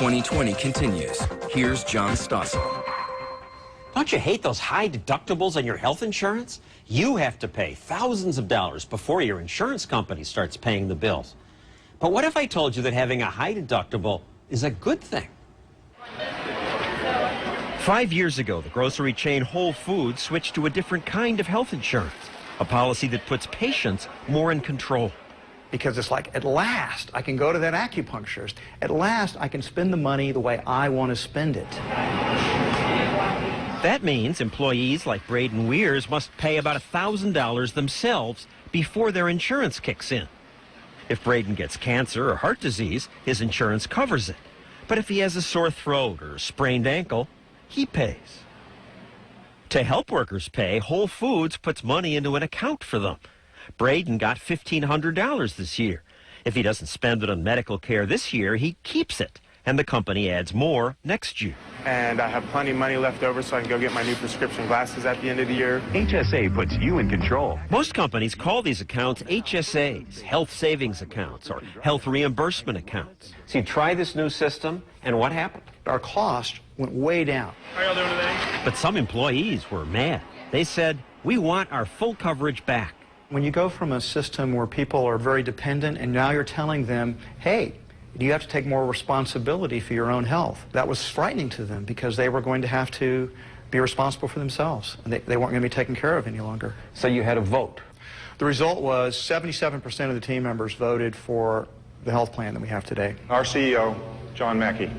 2020 continues. Here's John Stossel. Don't you hate those high deductibles on your health insurance? You have to pay thousands of dollars before your insurance company starts paying the bills. But what if I told you that having a high deductible is a good thing? 5 years ago, the grocery chain Whole Foods switched to a different kind of health insurance, a policy that puts patients more in control. Because it's like, at last, I can go to that acupuncturist. At last, I can spend the money the way I want to spend it. That means employees like Braden Weirs must pay about $1,000 themselves before their insurance kicks in. If Braden gets cancer or heart disease, his insurance covers it. But if he has a sore throat or a sprained ankle, he pays. To help workers pay, Whole Foods puts money into an account for them. Braden got $1,500 this year. If he doesn't spend it on medical care this year, he keeps it, and the company adds more next year. And I have plenty of money left over so I can go get my new prescription glasses at the end of the year. HSA puts you in control. Most companies call these accounts HSAs, health savings accounts, or health reimbursement accounts. So you try this new system, and what happened? Our cost went way down. How y'all doing today? But some employees were mad. They said, "We want our full coverage back." When you go from a system where people are very dependent and now you're telling them, hey, you have to take more responsibility for your own health. That was frightening to them because they were going to have to be responsible for themselves. And they weren't going to be taken care of any longer. So you had a vote. The result was 77% of the team members voted for the health plan that we have today. Our CEO, John Mackey.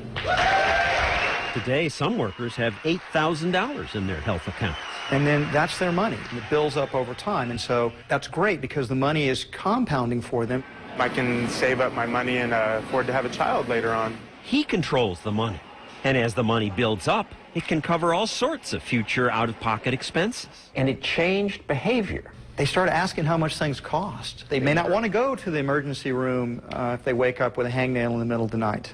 Today, some workers have $8,000 in their health accounts. And then that's their money. It builds up over time. And so that's great because the money is compounding for them. I can save up my money and afford to have a child later on. He controls the money. And as the money builds up, it can cover all sorts of future out-of-pocket expenses. And it changed behavior. They start asking how much things cost. They may not want to go to the emergency room if they wake up with a hangnail in the middle of the night.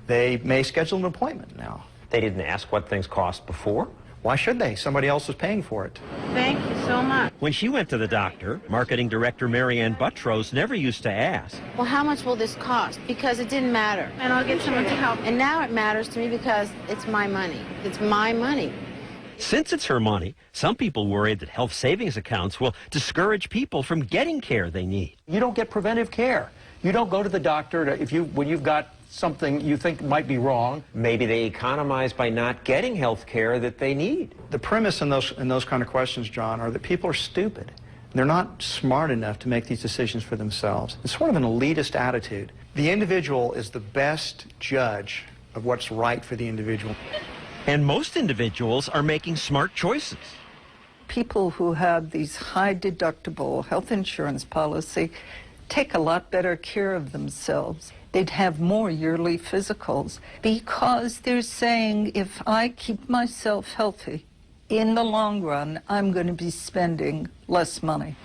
They may schedule an appointment now. They didn't ask what things cost before. Why should they? Somebody else is paying for it. Thank you so much. When she went to the doctor, marketing director Marianne Buttrose never used to ask. Well, how much will this cost? Because it didn't matter. And I'll get someone to help. And now it matters to me because it's my money. It's my money. Since it's her money, some people worried that health savings accounts will discourage people from getting care they need. You don't get preventive care. You don't go to the doctor when you've got something you think might be wrong. Maybe they economize by not getting health care that they need. The premise in those kind of questions, John, are that people are stupid. They're not smart enough to make these decisions for themselves. It's sort of an elitist attitude. The individual is the best judge of what's right for the individual. And most individuals are making smart choices. People who have these high deductible health insurance policy take a lot better care of themselves. They'd have more yearly physicals because they're saying if I keep myself healthy, in the long run, I'm going to be spending less money.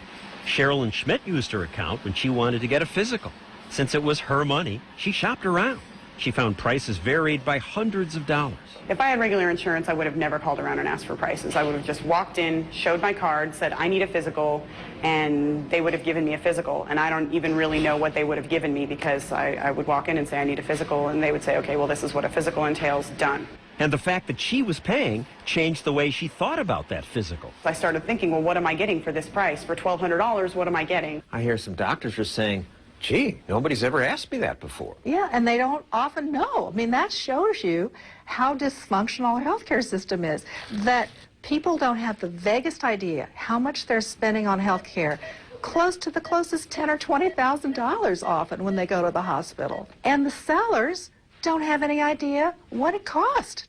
Sherilyn Schmidt used her account when she wanted to get a physical. Since it was her money, she shopped around. She found prices varied by hundreds of dollars. If I had regular insurance, I would have never called around and asked for prices. I would have just walked in, showed my card, said, I need a physical, and they would have given me a physical. And I don't even really know what they would have given me because I would walk in and say, I need a physical, and they would say, okay, well, this is what a physical entails, done. And the fact that she was paying changed the way she thought about that physical. I started thinking, well, what am I getting for this price? For $1,200, what am I getting? I hear some doctors are saying, gee, nobody's ever asked me that before. Yeah, and they don't often know. I mean, that shows you how dysfunctional our healthcare system is, that people don't have the vaguest idea how much they're spending on healthcare, close to the closest $10,000 or $20,000 often when they go to the hospital. And the sellers don't have any idea what it cost.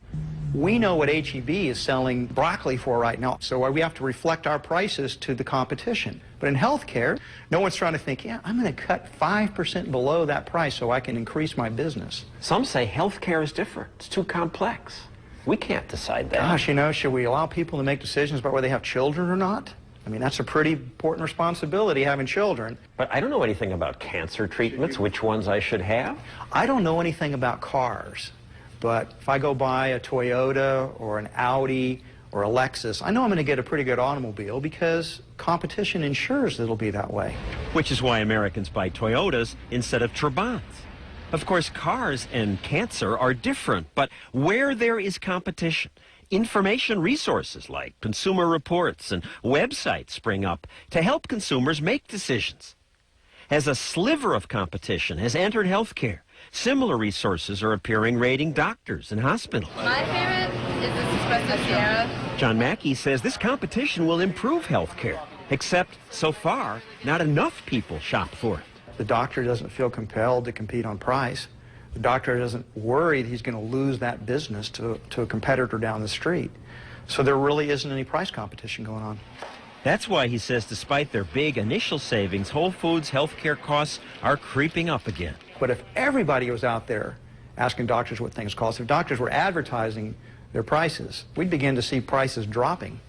We know what H-E-B is selling broccoli for right now, so we have to reflect our prices to the competition. But in healthcare, no one's trying to think, yeah, I'm going to cut 5% below that price so I can increase my business. Some say healthcare is different. It's too complex. We can't decide that. Gosh, you know, should we allow people to make decisions about whether they have children or not? I mean, that's a pretty important responsibility, having children. But I don't know anything about cancer treatments, which ones I should have. I don't know anything about cars. But if I go buy a Toyota or an Audi or a Lexus, I know I'm going to get a pretty good automobile because competition ensures that it'll be that way. Which is why Americans buy Toyotas instead of Trabants. Of course, cars and cancer are different, but where there is competition, information resources like consumer reports and websites spring up to help consumers make decisions. As a sliver of competition has entered healthcare, similar resources are appearing rating doctors and hospitals. My favorite is this Espresso Sierra. John Mackey says this competition will improve healthcare, except so far, not enough people shop for it. The doctor doesn't feel compelled to compete on price. The doctor doesn't worry that he's going to lose that business to a competitor down the street. So there really isn't any price competition going on. That's why he says despite their big initial savings, Whole Foods healthcare costs are creeping up again. But if everybody was out there asking doctors what things cost, if doctors were advertising their prices, we'd begin to see prices dropping.